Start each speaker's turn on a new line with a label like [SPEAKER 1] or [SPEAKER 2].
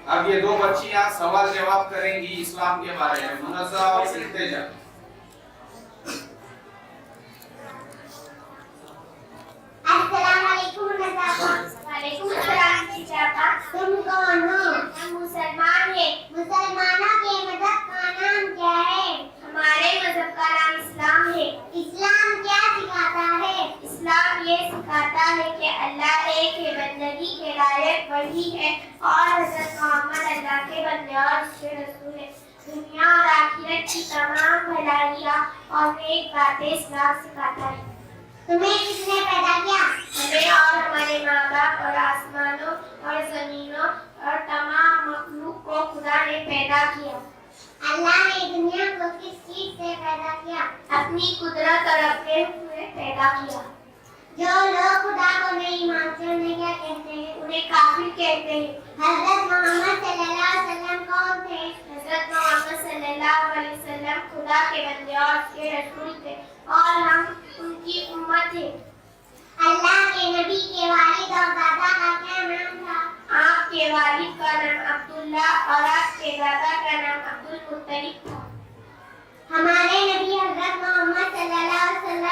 [SPEAKER 1] اب یہ دو بچیاں سوال جواب کریں گی اسلام کے بارے میں، منزہ اور ارتجا۔
[SPEAKER 2] السلام علیکم منزہ۔ وعلیکم السلام ارتجا۔ تم کون ہو؟ ہم مسلمان ہیں۔ مسلمانوں کے مذہب کا نام کیا ہے؟ ہمارے مذہب کا نام اسلام ہے۔ اسلام کیا سکھاتا ہے؟ اسلام یہ سکھاتا ہے کہ اللہ ایک ہے، بندگی کے لائق وہی ہے، اور حضرت محمد اللہ کے بندے اور اس کے رسول ہیں۔ دنیا اور آخرت کی تمام بھلائیاں اور نیک باتیں اسلام سکھاتا ہے۔ تمہیں کس نے پیدا کیا؟ ہمیں اور ہمارے ماں باپ اور آسمانوں اور زمینوں اور تمام مخلوق کو خدا نے پیدا کیا۔ اللہ نے دنیا کو کس چیز سے پیدا کیا؟ اپنی قدرت اور اپنے حکم سے پیدا کیا۔ جو لوگ خدا کو نہیں مانتے انہیں کیا کہتے ہیں؟ انہیں کافر کہتے ہیں۔ حضرت محمد صلی اللہ علیہ وسلم کون تھے؟ حضرت محمد صلی اللہ علیہ وسلم خدا کے بندے اور اس کے رسول تھے، اور ہم ان کی امت ہیں۔ اللہ کے نبی کے والد اور دادا کا کیا نام تھا؟ آپ کے والد کا نام عبداللہ اور آپ کے دادا کا نام عبد المطلب تھا۔ ہمارے نبی حضرت محمد صلی اللہ علیہ وسلم